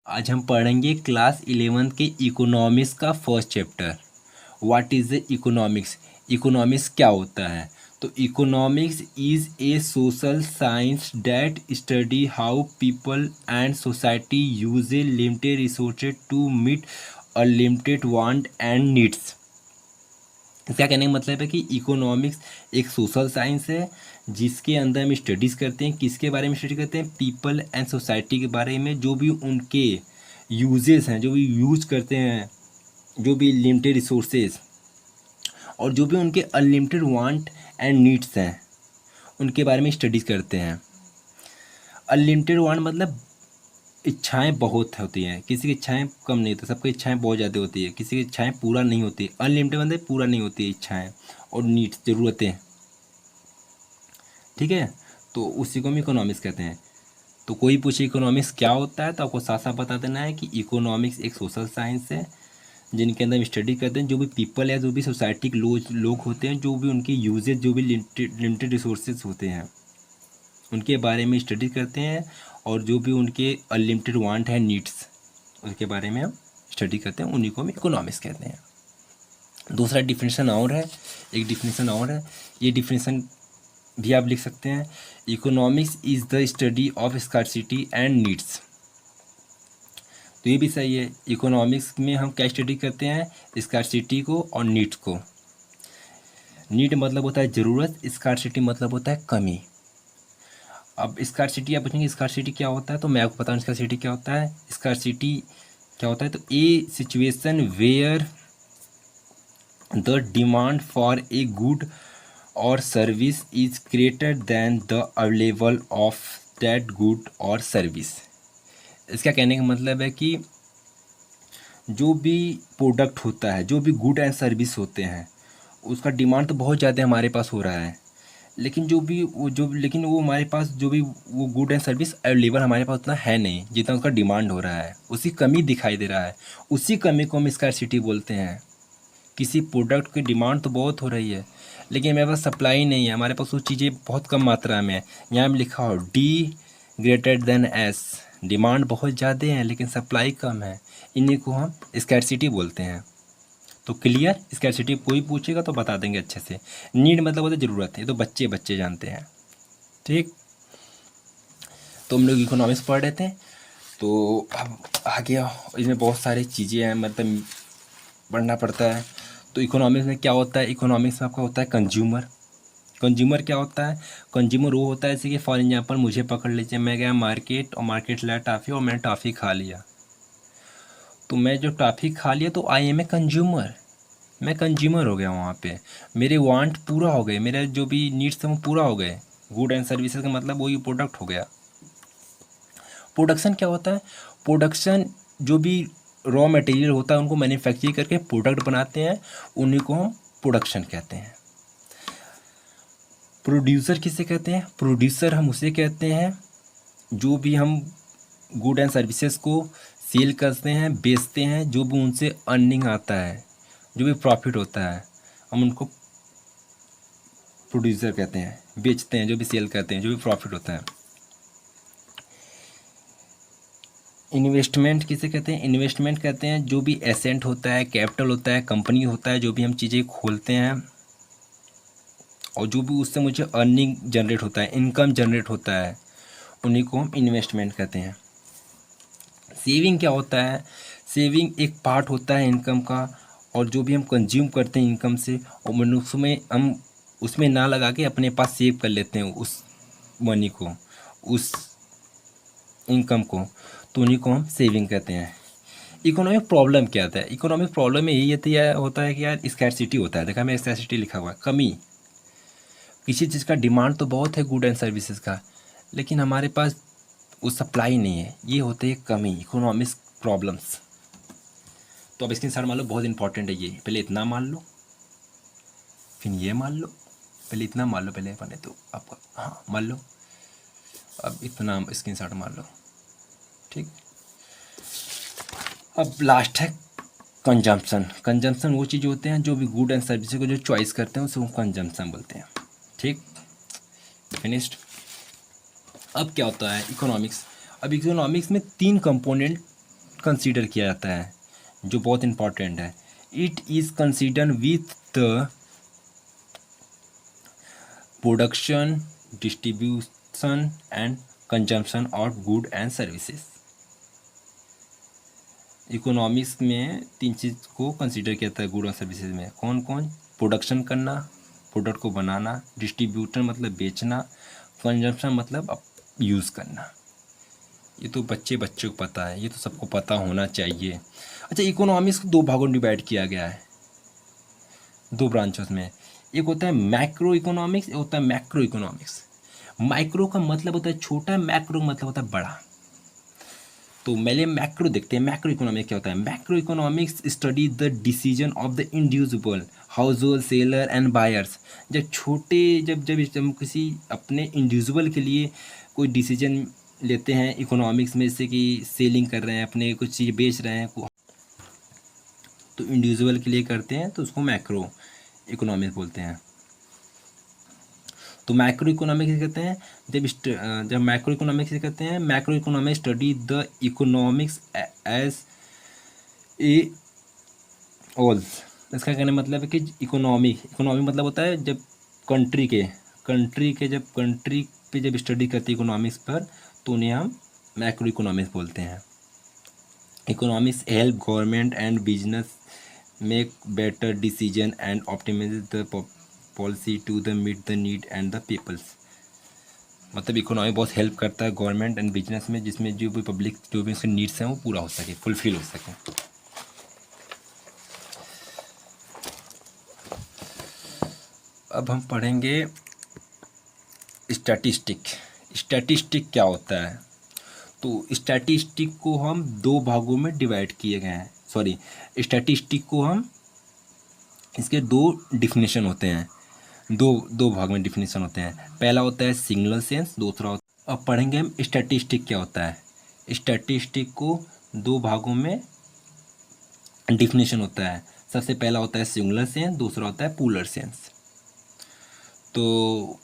आज हम पढ़ेंगे क्लास 11th के इकोनॉमिक्स का first chapter. What is the economics. Economics क्या होता है? तो economics is a social science that study how people and society use a limited resources to meet a limited want and needs. इसका कहने का मतलब है कि इकोनॉमिक्स एक सोशल साइंस है जिसके अंदर हम स्टडीज़ करते हैं। किसके बारे में स्टडी करते हैं? पीपल एंड सोसाइटी के बारे में, जो भी उनके यूजेस हैं, जो भी यूज करते हैं, जो भी लिमिटेड रिसोर्सेज और जो भी उनके अनलिमिटेड वांट एंड नीड्स हैं उनके बारे में स्टडीज़ करते हैं। अनलिमिटेड वांट मतलब इच्छाएं बहुत होती हैं, किसी की इच्छाएं कम नहीं होती, सबकी इच्छाएं बहुत ज़्यादा होती है, किसी की इच्छाएं पूरा नहीं होती। अनलिमिटेड मतलब पूरा नहीं होती है इच्छाएं और नीड्स, ज़रूरतें। ठीक है, तो उसी को हम इकोनॉमिक्स कहते हैं। तो कोई पूछे इकोनॉमिक्स क्या होता है तो आपको साफ साफ बता देना है कि इकोनॉमिक्स एक सोशल साइंस है जिनके अंदर हम स्टडी करते हैं जो भी पीपल है, जो भी सोसाइटी के लोग होते हैं, जो भी उनके यूजेज, जो भी लिमिटेड रिसोर्सेज होते हैं उनके बारे में स्टडी करते हैं, और जो भी उनके अनलिमिटेड वांट है, नीड्स, उसके बारे में हम स्टडी करते हैं, उन्हीं को हम इकोनॉमिक्स कहते हैं। दूसरा डिफिनेशन और है, एक डिफिनेशन और है, ये डिफिनेशन भी आप लिख सकते हैं। Economics is the study of scarcity and needs. तो ये भी सही है। इकोनॉमिक्स में हम क्या स्टडी करते हैं? स्कार्सिटी को और नीड्स को। नीड मतलब होता है ज़रूरत, स्कार्सिटी मतलब होता है कमी। अब स्कार्सिटी आप पूछेंगे स्कार्सिटी क्या होता है, तो मैं आपको बताऊँ स्कार्सिटी क्या होता है। स्कार्सिटी क्या होता है? तो a situation where the demand for a good और service is greater than the available of that good और सर्विस। इसका कहने का मतलब है कि जो भी प्रोडक्ट होता है, जो भी गुड एंड सर्विस होते हैं, उसका डिमांड तो बहुत ज़्यादा हमारे पास हो रहा है, लेकिन लेकिन वो हमारे पास जो भी वो गुड एंड सर्विस अवेलेबल हमारे पास उतना है नहीं जितना उसका डिमांड हो रहा है, उसकी कमी दिखाई दे रहा है। उसी कमी को हम स्कार्सिटी बोलते हैं। किसी प्रोडक्ट की डिमांड तो बहुत हो रही है लेकिन हमारे पास सप्लाई नहीं है, हमारे पास वो चीज़ें बहुत कम मात्रा में है। यहाँ में लिखा हो D greater than S, demand बहुत ज़्यादा है लेकिन सप्लाई कम है, इन्हीं को हम स्कैरसिटी बोलते हैं। तो क्लियर, स्कैरसिटी कोई पूछेगा तो बता देंगे अच्छे से। नीड मतलब होता है ज़रूरत है, तो बच्चे बच्चे जानते हैं। ठीक, तो हम लोग इकोनॉमिक्स पढ़ रहे थे, तो अब आगे इसमें बहुत सारी चीज़ें हैं, मतलब पढ़ना पड़ता है। तो इकोनॉमिक्स में क्या होता है? इकोनॉमिक्स में आपका होता है कंज्यूमर। कंज्यूमर क्या होता है? कंज्यूमर वो होता है जैसे कि फॉर एग्जांपल मुझे पकड़ लीजिए, मैं गया मार्केट और मार्केट लाया टॉफ़ी और मैंने टॉफ़ी खा लिया। तो मैं जो टॉफ़ी खा लिया तो आई एम ए कंज्यूमर, मैं कंज्यूमर हो गया वहाँ पे। मेरे वांट पूरा हो गए, मेरे जो भी नीड्स थे वो पूरा हो गए। गुड एंड सर्विसेज का मतलब वही प्रोडक्ट हो गया। प्रोडक्शन क्या होता है? प्रोडक्शन जो भी रॉ मटेरियल होता है उनको मैन्युफैक्चर करके प्रोडक्ट बनाते हैं, उन्हीं को हम प्रोडक्शन कहते हैं। प्रोड्यूसर किसे कहते हैं? प्रोड्यूसर हम उसे कहते हैं जो भी हम गुड एंड सर्विसेज को सेल करते हैं, बेचते हैं, जो भी उनसे अर्निंग आता है, जो भी प्रॉफिट होता है, हम उनको प्रोड्यूसर कहते हैं। बेचते हैं, जो भी सेल करते हैं, जो भी प्रॉफिट होता है। इन्वेस्टमेंट किसे कहते हैं? इन्वेस्टमेंट कहते हैं जो भी एसेंट होता है, कैपिटल होता है, कंपनी होता है, जो भी हम चीज़ें खोलते हैं और जो भी उससे मुझे अर्निंग जनरेट होता है, इनकम जनरेट होता है, उन्हीं को हम इन्वेस्टमेंट कहते हैं। सेविंग क्या होता है? सेविंग एक पार्ट होता है इनकम का, और जो भी हम कंज्यूम करते हैं इनकम से, और उसमें हम उसमें ना लगा के अपने पास सेव कर लेते हैं उस मनी को, उस इनकम को, तो उन्हीं को हम सेविंग कहते हैं। इकोनॉमिक प्रॉब्लम क्या होता है? इकोनॉमिक प्रॉब्लम में यही होता है कि यार स्कैरसिटी होता है। देखा मैं स्कैरसिटी लिखा हुआ है, कमी। किसी चीज़ का डिमांड तो बहुत है गुड एंड सर्विसेज का, लेकिन हमारे पास वो सप्लाई नहीं है, ये होते हैं कमी, इकोनॉमिक्स प्रॉब्लम्स। तो अब इसके साथ मान लो, बहुत इंपॉर्टेंट है ये। पहले इतना मान लो, फिर ये मान लो, पहले इतना मान लो, पहले बने तो आपका, हाँ मान लो, अब इतना स्क्रीन शॉट मान लो। ठीक, अब लास्ट है कंजम्पशन। कंजम्पशन वो चीज़ होते हैं जो भी गुड एंड सर्विसेज को जो चॉइस करते हैं उसे हम कंजम्पशन बोलते हैं। ठीक, फिनिश्ड। अब क्या होता है इकोनॉमिक्स? अब इकोनॉमिक्स में तीन कंपोनेंट कंसीडर किया जाता है, जो बहुत इंपॉर्टेंट है। It is consider with the production, distribution and consumption of good and services. Economics में 3 चीज़ को कंसीडर किया जाता है गुड और सर्विसेज में। कौन कौन? प्रोडक्शन करना, प्रोडक्ट को बनाना, डिस्ट्रीब्यूटर मतलब बेचना, कंजम्पशन मतलब यूज़ करना। ये तो बच्चों को पता है, ये तो सबको पता होना चाहिए। अच्छा, इकोनॉमिक्स को 2 भागों में डिवाइड किया गया है, 2 ब्रांचेस में। एक होता है मैक्रो इकोनॉमिक्स, एक होता है मैक्रो इकोनॉमिक्स। माइक्रो का मतलब होता है छोटा, मैक्रो का मतलब होता है बड़ा। तो पहले मैक्रो देखते हैं, मैक्रो इकोनॉमिक्स क्या होता है। Macro economics study the decision of the individual house hold seller and buyers. जब छोटे जब जब हम किसी अपने इंडिविजुअल के लिए कोई डिसीजन लेते हैं इकोनॉमिक्स में, जैसे कि सेलिंग कर रहे हैं, अपने कुछ चीज़ बेच रहे हैं, तो इंडिविजुअल के लिए करते हैं, तो उसको मैक्रो इकोनॉमिक्स बोलते हैं। तो मैक्रो इकोनॉमिक्स कहते हैं जब मैक्रो इकोनॉमिक्स कहते हैं, macro economics study the economics as a whole. इसका कहने मतलब है कि इकोनॉमी मतलब होता है जब कंट्री के जब कंट्री पे जब स्टडी करते हैं इकोनॉमिक्स पर, तो उन्हें हम मैक्रो इकोनॉमिक्स बोलते हैं। Economics help government and business make better decision and optimize the policy to the meet the need and the people's. मतलब इकोनॉमी बहुत हेल्प करता है गवर्नमेंट एंड बिजनेस में, जिसमें जो भी पब्लिक जो भी उसके नीड्स हैं वो पूरा हो सके, फुलफिल हो सके। अब हम पढ़ेंगे स्टैटिस्टिक क्या होता है। तो स्टैटिस्टिक को हम 2 भागों में डिवाइड किए गए हैं। स्टैटिस्टिक को हम इसके 2 डिफिनेशन होते हैं, दो भाग में डिफिनेशन होते हैं। पहला होता है सिंगुलर सेंस, दूसरा होता है। अब पढ़ेंगे हम स्टैटिस्टिक क्या होता है। स्टैटिस्टिक को 2 भागों में डिफिनेशन होता है। सबसे पहला होता है सिंगुलर सेंस, दूसरा होता है पुलर सेंस। तो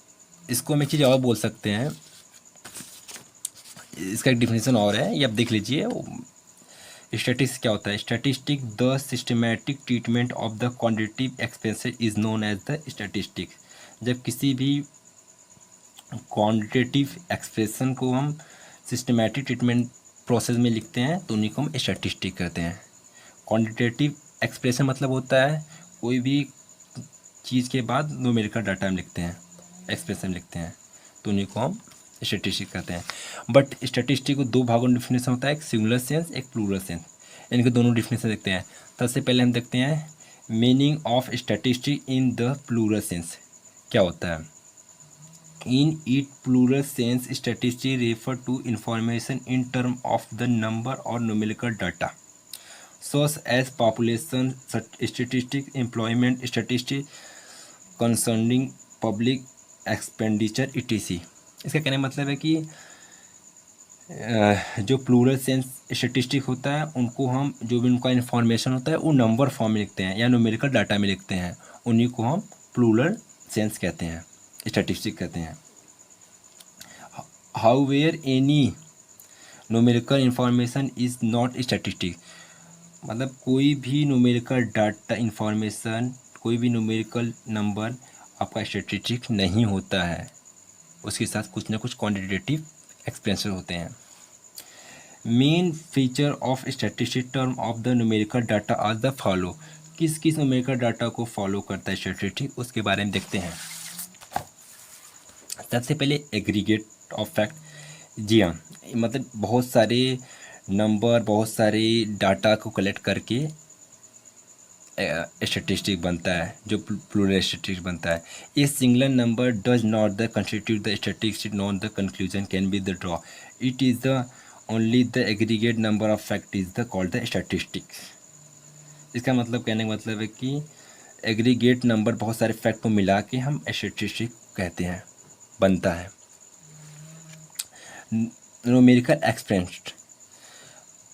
इसको हम एक चीज़ और बोल सकते हैं, इसका एक डिफिनेशन और है, ये आप देख लीजिए। स्टैटिस्टिक्स क्या होता है। Statistic the systematic treatment of the quantitative expenses is known as the statistic. जब किसी भी क्वांटिटेटिव एक्सप्रेशन को हम सिस्टमैटिक ट्रीटमेंट प्रोसेस में लिखते हैं, तो उन्हीं को हम स्टैटिस्टिक कहते हैं। क्वांटिटेटिव एक्सप्रेशन मतलब होता है कोई भी चीज़ के बाद न्यूमेरिकल डाटा हम लिखते हैं, एक्सप्रेशन लिखते हैं, तो उन्हीं को हम स्टैटिस्टिक कहते हैं। बट स्टैटिस्टिक को 2 भागों में डिफिनेशन होता है, एक सिंगुलर सेंस, एक प्लूरल सेंस। इनके दोनों डिफिनेशन देखते हैं। सबसे पहले हम देखते हैं meaning of statistic in the plural sense क्या होता है। In it plural sense statistic refer to information in term of the number और numerical data such as population statistics, employment statistics, concerning public expenditure etc. इसका कहने का मतलब है कि जो प्लूरल सेंस स्टेटिस्टिक होता है, उनको हम जो भी उनका इन्फॉर्मेशन होता है वो नंबर फॉर्म में लिखते हैं या न्यूमेरिकल डाटा में लिखते हैं, उन्हीं को हम प्लूरल सेंस कहते हैं, स्टैटिस्टिक कहते हैं। However any numerical information is not statistic. मतलब कोई भी न्यूमेरिकल डाटा इंफॉर्मेशन, कोई भी न्यूमेरिकल नंबर आपका स्टैटिस्टिक नहीं होता है, उसके साथ कुछ ना कुछ क्वांटिटेटिव एक्सपेंसेस होते हैं। Main feature of statistic term of the numerical data are the follow. किस किस न्यूमेरिकल डाटा को फॉलो करता है स्टैटिस्टिक, उसके बारे में देखते हैं। सबसे पहले एग्रीगेट ऑफ फैक्ट। जी हाँ, मतलब बहुत सारे नंबर, बहुत सारे डाटा को कलेक्ट करके स्टैटिस्टिक बनता है, जो प्लूरल स्टैटिस्टिक बनता है। A singular number does not the constitute the statistic, not the conclusion can be the draw. It is the only the aggregate number of fact is the called the statistic. इसका मतलब कहने का मतलब है कि aggregate number, बहुत सारे fact को मिला के हम स्टैटिस्टिक कहते हैं, बनता है। न्यूमेरिकल एक्सपेंस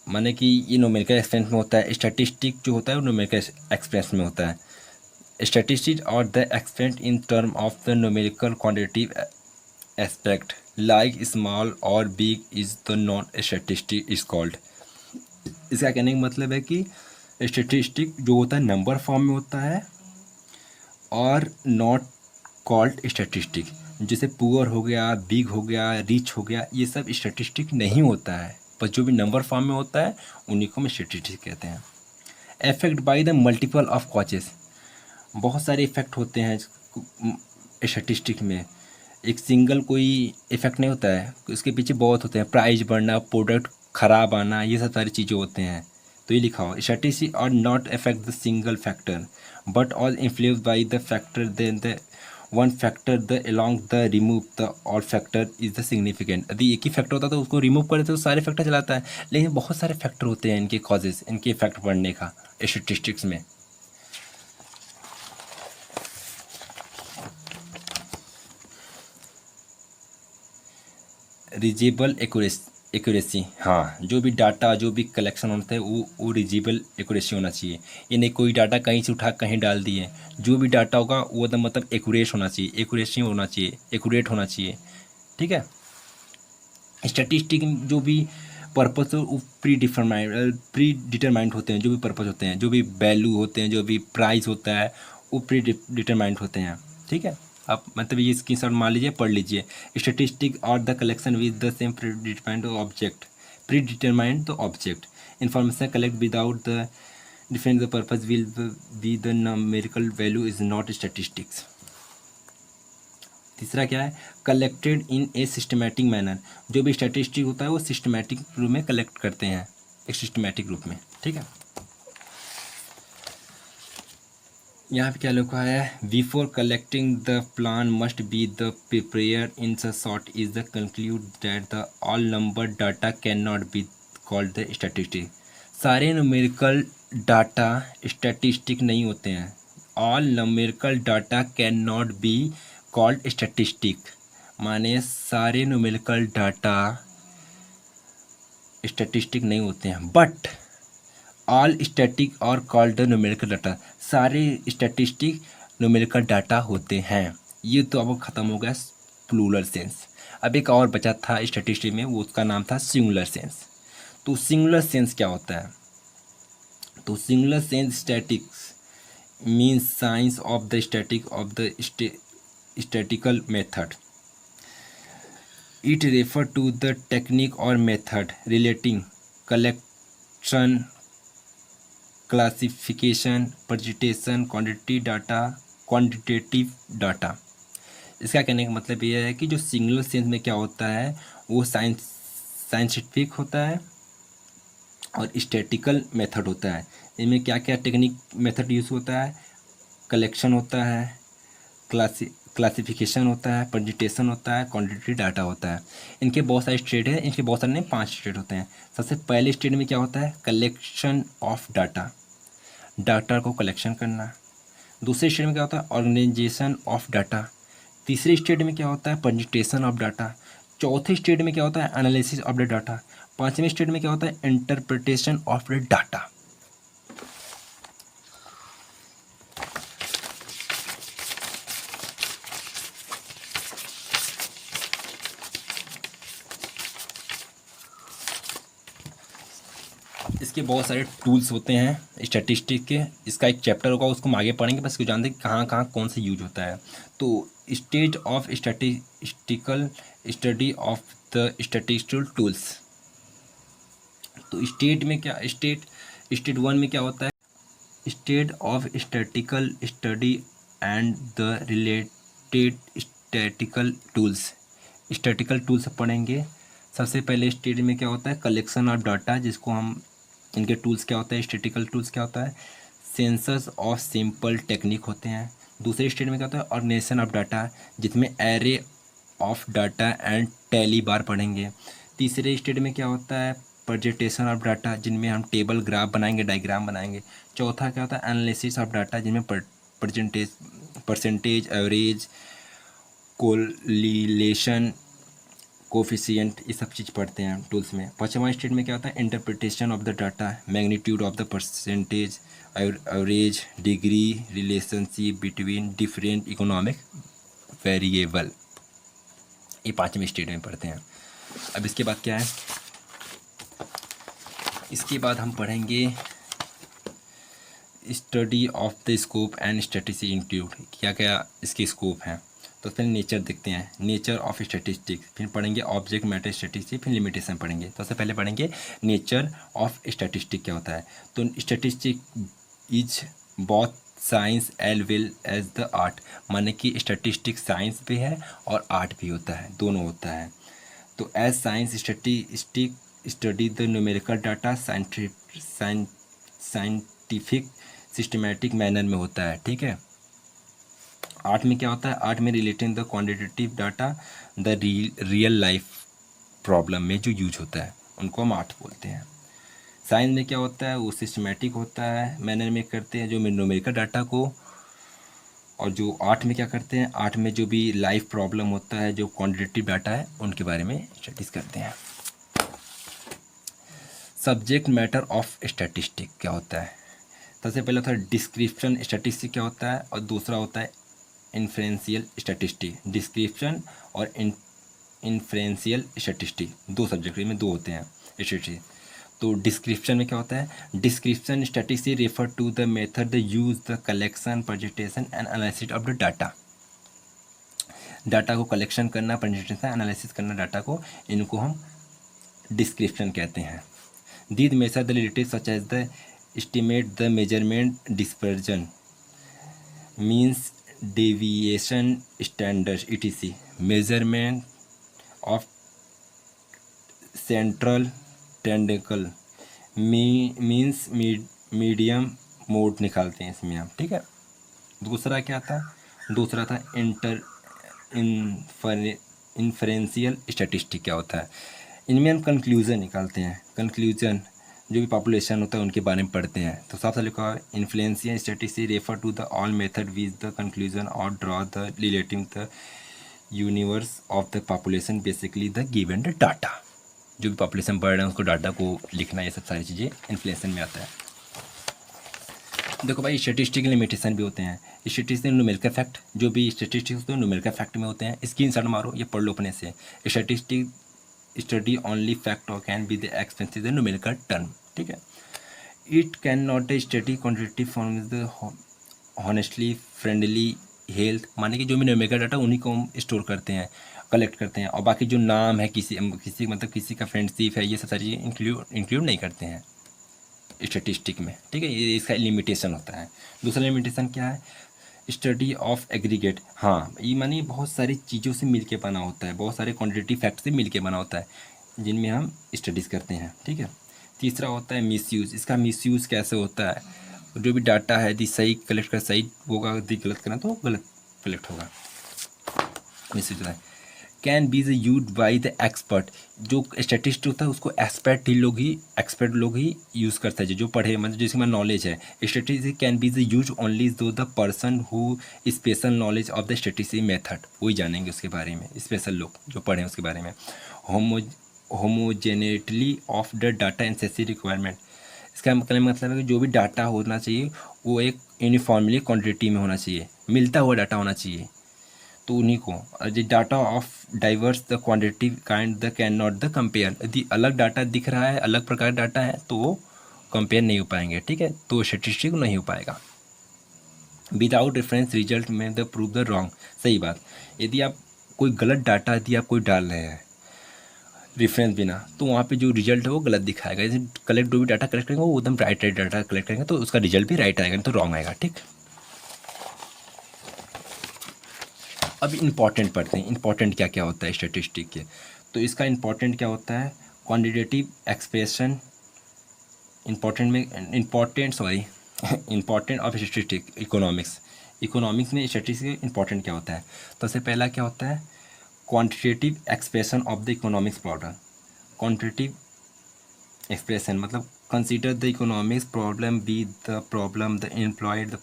माने कि ये न्यूमेरिकल एक्सपेंस में होता है। स्टैटिस्टिक जो होता है वो न्यूमेरिकल एक्सपेंस में होता है। स्टैटिस्टिक और the expense in term of the numerical quantitative aspect like small और big is the non statistic is called. इसका कहने का मतलब है कि स्टैटिस्टिक जो होता है नंबर फॉर्म में होता है और नॉट कॉल्ड स्टैटिस्टिक। जैसे पुअर हो गया, बिग हो गया, रिच हो गया, ये सब स्टैटिस्टिक नहीं होता है, पर जो भी नंबर फॉर्म में होता है उन्हीं को हम स्टैटिस्टिक कहते हैं। Effect by the multiple of causes, बहुत सारे इफेक्ट होते हैं स्टैटिस्टिक में। एक सिंगल कोई इफेक्ट नहीं होता है, उसके पीछे बहुत होते हैं, प्राइस बढ़ना, प्रोडक्ट खराब आना, ये सब सारी चीज़ें होते हैं। तो ये लिखा हो statistic are not affect the single factor but all influenced by the factor then the one factor the along the remove the all factor is the significant. यदि एक ही फैक्टर होता तो उसको रिमूव करे तो सारे फैक्टर चलाता है, लेकिन बहुत सारे फैक्टर होते हैं इनके कॉजेज, इनके इफेक्ट बढ़ने का स्टैटिस्टिक्स में। रिजेबल एक्यूरेसी, हाँ, जो भी डाटा जो भी कलेक्शन होता है वो रिजेबल एक्यूरेसी होना चाहिए। ये नहीं कोई डाटा कहीं से उठा कहीं डाल दिए, जो भी डाटा होगा वो एकदम मतलब एक्यूरेट होना चाहिए, एक्यूरेसी होना चाहिए, एक्यूरेट होना चाहिए। ठीक है। स्टैटिस्टिक जो भी पर्पस वो प्री डिटरमाइंड होते हैं, जो भी पर्पस होते हैं, जो भी वैल्यू होते हैं, जो भी प्राइस होता है वो प्री डिटरमाइंड होते हैं। ठीक है। आप मतलब ये स्क्रीनशॉट मान लीजिए, पढ़ लीजिए। स्टैटिस्टिक और the collection with the same pre determined object, pre determined the object information collect without the different the purpose will be the numerical value is not statistics. तीसरा क्या है, collected in a systematic manner, जो भी statistic होता है वो systematic रूप में कलेक्ट करते हैं, एक सिस्टमेटिक रूप में। ठीक है। यहाँ पे क्या लिखा है, before collecting the plan must be the prepare in short is the conclude that the all number data can not be called the statistic. सारे न्यूमेरिकल डाटा स्टैटिस्टिक नहीं होते हैं। All numerical data can not be called statistic, माने सारे numerical data statistic नहीं होते हैं। But all static और कॉल्ड न्यूमेरिकल डाटा, सारे स्टैटिस्टिक न्यूमेरिकल डाटा होते हैं। ये तो अब ख़त्म हो गया प्लूरल सेंस। अब एक और बचा था स्टैटिस्टिक में, वो उसका नाम था सिंगुलर सेंस। तो सिंगुलर सेंस क्या होता है, तो singular sense statics means science of the static of the statical method. It refer to the technique और method relating collection, classification, presentation, quantitative data. इसका कहने का मतलब ये है कि जो सिंगुलर सेंस में क्या होता है वो साइंटिफिक होता है और स्टैटिकल मेथड होता है। इनमें क्या क्या टेक्निक मेथड यूज़ होता है, कलेक्शन होता है, क्लासिफिकेशन होता है, प्रेजेंटेशन होता है, क्वांटिटी डाटा होता है। इनके बहुत सारे स्टेट है, इनके बहुत सारे नहीं 5 स्टेट होते हैं। सबसे पहले स्टेट में क्या होता है, कलेक्शन ऑफ डाटा, डाटा को कलेक्शन करना। दूसरे स्टेट में क्या होता है, ऑर्गेनाइजेशन ऑफ डाटा। तीसरे स्टेट में क्या होता है, प्रेजेंटेशन ऑफ डाटा। चौथे स्टेट में क्या होता है, एनालिसिस ऑफ द डाटा। पांचवें स्टेट में क्या होता है, इंटरप्रिटेशन ऑफ द डाटा। इसके बहुत सारे टूल्स होते हैं स्टैटिस्टिक के। इसका एक चैप्टर होगा, उसको हम आगे पढ़ेंगे, बस इसको जानते हैं कहाँ कहाँ कौन से यूज होता है। तो stage of statistical study of the statistical tools. तो स्टेट में क्या, स्टेट 1 में क्या होता है, state of statistical study and the related statistical tools. Statistical tools पढ़ेंगे। सबसे पहले स्टेज में क्या होता है, कलेक्शन ऑफ डाटा, जिसको हम, इनके टूल्स क्या होता है, स्टैटिकल टूल्स क्या होता है, सेंसस ऑफ सिंपल टेक्निक होते हैं। दूसरे स्टेज में क्या होता है, ऑर्गेनाइजेशन ऑफ डाटा, जिसमें array of data and tally bar पढ़ेंगे। तीसरे स्टेज में क्या होता है, प्रेजेंटेशन ऑफ डाटा, जिनमें हम टेबल ग्राफ बनाएंगे, डायग्राम बनाएंगे। चौथा क्या होता है, एनालिसिस ऑफ डाटा, जिनमें परसेंटेज, एवरेज, कोरिलेशन, कोफिशिएंट, ये सब चीज़ पढ़ते हैं टूल्स में। पाँचवा स्टेट में क्या होता है, interpretation of the data, magnitude of the percentage, average, degree, relationship between different economic variable. ये पाँचवें स्टेट में पढ़ते हैं। अब इसके बाद क्या है, इसके बाद हम पढ़ेंगे study of the scope and statistics include, क्या क्या इसके स्कोप हैं। तो पहले नेचर देखते हैं, नेचर ऑफ स्टैटिस्टिक्स, फिर पढ़ेंगे ऑब्जेक्ट मैटर स्टैटिस्टिक्स, फिर लिमिटेशन पढ़ेंगे। तो सबसे पहले पढ़ेंगे नेचर ऑफ स्टैटिस्टिक क्या होता है। तो statistic is both science as well as the art, माने कि स्टैटिस्टिक साइंस भी है और आर्ट भी होता है, दोनों होता है। तो as science statistic study the numerical data scientific systematic manner में होता है, ठीक है। आर्ट में क्या होता है, आर्ट में relating the quantitative data the real life problem में जो यूज होता है उनको हम आर्ट बोलते हैं। साइंस में क्या होता है, वो सिस्टमैटिक होता है, मैनर में करते हैं जो न्यूमेरिकल डाटा को। और जो आर्ट में क्या करते हैं, आर्ट में जो भी लाइफ प्रॉब्लम होता है, जो क्वांटिटेटिव डाटा है उनके बारे में स्टडीज़ करते हैं। सब्जेक्ट मैटर ऑफ स्टैटिस्टिक क्या होता है। सबसे पहले होता है डिस्क्रिप्शन स्टैटिस्टिक क्या होता है, और दूसरा होता है इन्फ्रेंशियल स्टैटिस्टिक। डिस्क्रिप्शन और इन्फ्रेंशियल स्टैटिस्टिक दो सब्जेक्ट में दो होते हैं स्टैटिस्टिक। तो डिस्क्रिप्शन में क्या होता है, description statistics refer to the method the use the collection presentation and analysis of the data. Data को कलेक्शन करना, प्रेजेंटेशन एनालिसिस करना डाटा को, इनको हम डिस्क्रिप्शन कहते हैं। These measure the relative such as the estimate the measurement dispersion means deviation standard etc measurement of central tentacle means medium mode निकालते हैं इसमें हम, ठीक है। दूसरा क्या था, दूसरा था इन्फरेंशियल स्टैटिस्टिक क्या होता है। इनमें हम कंक्लूजन निकालते हैं, कंक्लूजन जो भी पॉपुलेशन होता है उनके बारे में पढ़ते हैं। तो सबसे लिखा है influential statistics refer to the all method which the conclusion और draw the relating the universe of the population basically the given the data. जो भी पॉपुलेशन बढ़ रहा है उसको डाटा को लिखना, ये सब सारी चीज़ें इन्फ्लुएंशन में आता है। देखो भाई स्टैटिस्टिकल लिमिटेशन भी होते हैं। स्टैटिस्टिकल न्यूमेरिकल फैक्ट, जो भी स्टैटिस्टिक्स होते हैं न्यूमेरिकल फैक्ट में होते हैं। स्क्रीनशॉट मारो, ये पढ़ लो अपने से। स्टैटिस्टिक स्टडी ओनली फैक्ट और can be the expensive the numerical term, ठीक है। It can not a study quantitative form is the honestly friendly health, माने कि जो भी न्यूमेरिकल डाटा उन्हीं को हम स्टोर करते हैं, कलेक्ट करते हैं, और बाकी जो नाम है किसी मतलब किसी का फ्रेंडशिप है, ये सब सारी चीज़ें इंक्लूड नहीं करते हैं स्टैटिस्टिक में, ठीक है। ये इसका लिमिटेशन होता है। दूसरा लिमिटेशन क्या है, स्टडी ऑफ एग्रीगेट। हाँ, ये मानी बहुत सारी चीज़ों से मिल के बना होता है, बहुत सारे क्वान्टिटेटिव फैक्ट से मिल के बना होता है जिनमें हम स्टडीज़ करते हैं, ठीक है। तीसरा होता है मिसयूज़। इसका मिसयूज़ कैसे होता है, जो भी डाटा है यदि सही कलेक्ट कर सही होगा, यदि गलत करना तो गलत कलेक्ट होगा, मिसयूज होता है। Can be use by the expert. जो स्टैटिस्ट होता है उसको एक्सपर्ट लोग ही यूज़ करते हैं, जो पढ़े मतलब जिसमें नॉलेज है। Statistics can be use only to the person who special knowledge of the statistic method, वही जानेंगे उसके बारे में, स्पेशल लोग जो पढ़े हैं उसके बारे में। Homogeneity of the data necessary requirement. इसका मतलब है कि जो भी डाटा होना चाहिए वो एक यूनिफॉर्मली क्वांटिटी में होना चाहिए, मिलता हुआ डाटा होना चाहिए, तो उन्हीं को। जो data of diverse the quantity kind the can not the compare. यदि अलग डाटा दिख रहा है, अलग प्रकार डाटा है, तो वो कंपेयर नहीं हो पाएंगे, ठीक है, तो स्टैटिस्टिक नहीं हो पाएगा। विदाउट रेफरेंस रिजल्ट में द प्रूव द रॉन्ग। सही बात, यदि आप कोई गलत डाटा यदि आप कोई डाल रहे हैं रेफरेंस बिना, तो वहाँ पे जो रिजल्ट है वो गलत दिखाएगा। जैसे कलेक्ट जो भी डाटा कलेक्ट करेंगे वो एकदम राइट डाटा कलेक्ट करेंगे तो उसका रिजल्ट भी राइट आएगा, नहीं तो रॉन्ग आएगा, ठीक। अब इम्पॉर्टेंट पढ़ते हैं, इम्पॉर्टेंट क्या क्या होता है स्टैटिस्टिक के। तो इसका इम्पॉर्टेंट क्या होता है, quantitative expression important of statistic economics में स्टैटिस्टिक इम्पॉर्टेंट क्या होता है। तो सबसे पहला क्या होता है, quantitative expression of the economics problem. Quantitative expression मतलब consider the economics problem be the problem the employed the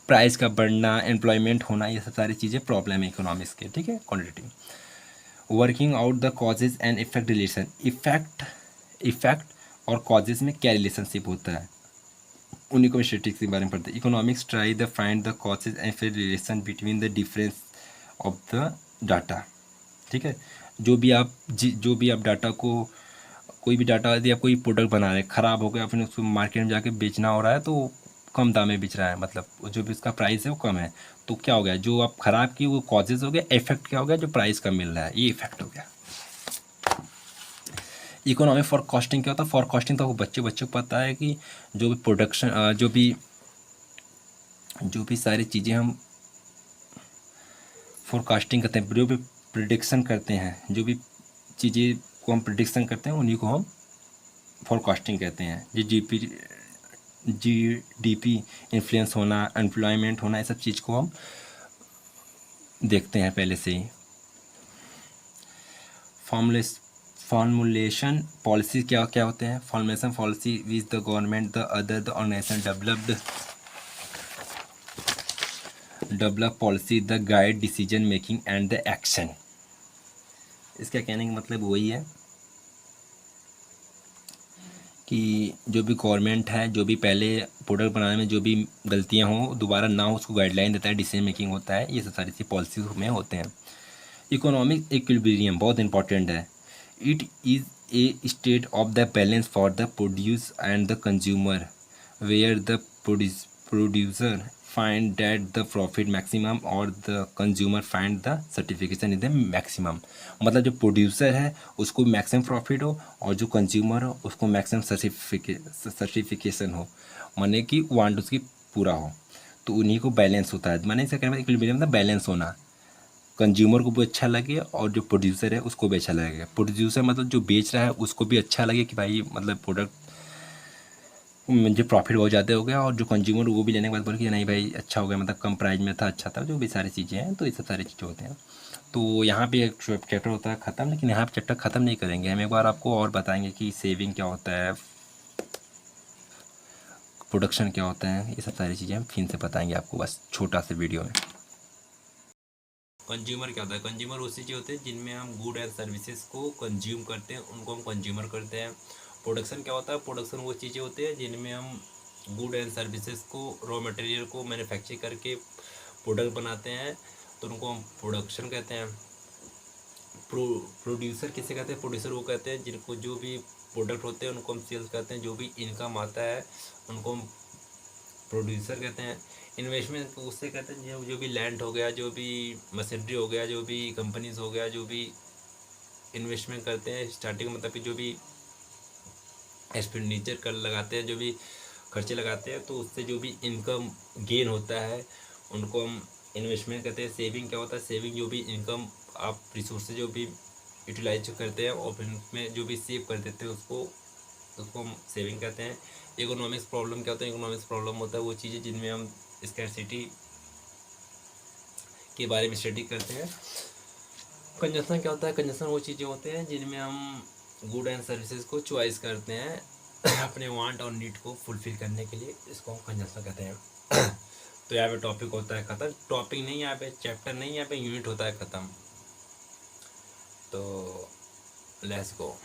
price का बढ़ना, एम्प्लॉयमेंट होना, ये सब सारी चीज़ें प्रॉब्लम है इकोनॉमिक्स के, ठीक है। Quantitative working out the causes and effect relation. Effect और कॉजेज में क्या रिलेशनशिप होता है, उन्हीं को स्टैटिस्टिक्स के बारे में पढ़ते हैं। Economics try the find the causes and फिर relation between the difference of the data, ठीक है। जो भी आप डाटा को कोई भी डाटा यदि आप कोई प्रोडक्ट बना रहे हैं, ख़राब हो गया, अपने उसको मार्केट में जाके बेचना हो रहा है तो कम दाम में बेच रहा है, मतलब जो भी उसका प्राइस है वो कम है, तो क्या हो गया, जो आप ख़राब की वो कॉजेज़ हो गया, इफेक्ट क्या हो गया, जो प्राइस कम मिल रहा है, ये इफेक्ट हो गया। इकोनॉमिक फॉरकास्टिंग क्या होता है? फॉरकास्टिंग तो आपको बच्चों को पता है कि जो भी प्रोडक्शन जो भी सारी चीज़ें हम फोरकास्टिंग करते हैं, जो भी प्रिडिक्शन करते हैं, जो भी चीज़ें को हम प्रिडिक्शन करते हैं उन्हीं को हम फोरकास्टिंग कहते हैं। जीडीपी इन्फ्लुएंस होना, एम्प्लॉयमेंट होना, ये सब चीज़ को हम देखते हैं पहले से ही। फॉर्मुलेशन पॉलिसी क्या क्या होते हैं? Formulation policy which the government the other the organization develop policy the guide decision making and the action. इसका कहने का मतलब वही है कि जो भी गवर्नमेंट है, जो भी पहले प्रोडक्ट बनाने में जो भी गलतियां हों दोबारा ना हो, उसको गाइडलाइन देता है, डिसीजन मेकिंग होता है, ये सब सारी चीज़ पॉलिसी में होते हैं। इकोनॉमिक इक्विलिब्रियम बहुत इंपॉर्टेंट है। It is a state of the balance for the produce and the consumer where the producer find that the profit maximum और the consumer find the certification in the maximum. मतलब जो producer है उसको maximum profit हो और जो consumer हो उसको मैक्सिमम सर्टिफिकेशन हो, माने कि वांट उसकी पूरा हो, तो उन्हीं को बैलेंस होता है। माने इसका कहना मतलब इक्विलिब्रियम मतलब बैलेंस होना, कंज्यूमर को भी अच्छा लगे और जो प्रोड्यूसर है उसको भी अच्छा लगेगा। प्रोड्यूसर मतलब जो बेच रहा है उसको भी अच्छा लगे कि भाई मतलब प्रोडक्ट मुझे प्रॉफिट बहुत ज़्यादा हो गया, और जो कंज्यूमर वो भी लेने के बाद बोले कि नहीं भाई अच्छा हो गया, मतलब कम प्राइस में था, अच्छा था, जो भी सारी चीज़ें हैं, तो ये सब सारी चीज़ें होते हैं। तो यहाँ पे एक चैप्टर होता है ख़त्म, लेकिन यहाँ पे चैप्टर ख़त्म नहीं करेंगे हम, एक बार आपको और बताएंगे कि सेविंग क्या होता है, प्रोडक्शन क्या होता है, ये सब सारी चीज़ें हम फिर से बताएंगे आपको बस छोटा सा वीडियो में। कंज्यूमर क्या होता है? कंज्यूमर उसी चीज़ होते हैं जिनमें हम गुड एंड सर्विसेज को कंज्यूम करते हैं, उनको हम कंज्यूमर करते हैं। प्रोडक्शन क्या होता है? प्रोडक्शन वो चीज़ें होती है जिनमें हम गुड एंड सर्विसेज को, रॉ मटेरियल को मैन्युफैक्चर करके प्रोडक्ट बनाते हैं, तो उनको हम प्रोडक्शन कहते हैं। प्रोड्यूसर किसे कहते हैं? प्रोड्यूसर वो कहते हैं जिनको जो भी प्रोडक्ट होते हैं उनको हम सेल्स करते हैं, जो भी इनकम आता है उनको हम प्रोड्यूसर कहते हैं। इन्वेस्टमेंट उससे कहते हैं जो भी लैंड हो गया, जो भी मशीनरी हो गया, जो भी कंपनीज हो गया, जो भी इन्वेस्टमेंट करते हैं स्टार्टिंग, मतलब कि जो भी एक्सपेंडिचर कर लगाते हैं, जो भी खर्चे लगाते हैं, तो उससे जो भी इनकम गेन होता है उनको हम इन्वेस्टमेंट कहते हैं। सेविंग क्या होता है? सेविंग जो भी इनकम आप रिसोर्स जो भी यूटिलाइज करते हैं और फिर उसमें जो भी सेव कर देते हैं उसको हम सेविंग कहते हैं। इकोनॉमिक्स प्रॉब्लम क्या होता है? इकोनॉमिक्स प्रॉब्लम होता है वो चीज़ें जिनमें हम स्कैरसिटी के बारे में स्टडी करते हैं। कंजम्पशन क्या होता है? कंजम्पशन वो चीज़ें होते हैं जिनमें हम गुड एंड सर्विसेज को चॉइस करते हैं अपने वांट और नीड को फुलफिल करने के लिए, इसको हम कंजम्पशन कहते हैं। तो यहाँ पे टॉपिक होता है ख़त्म। टॉपिक नहीं, यहाँ पे चैप्टर नहीं, यहाँ पे यूनिट होता है ख़त्म। तो लेट्स गो।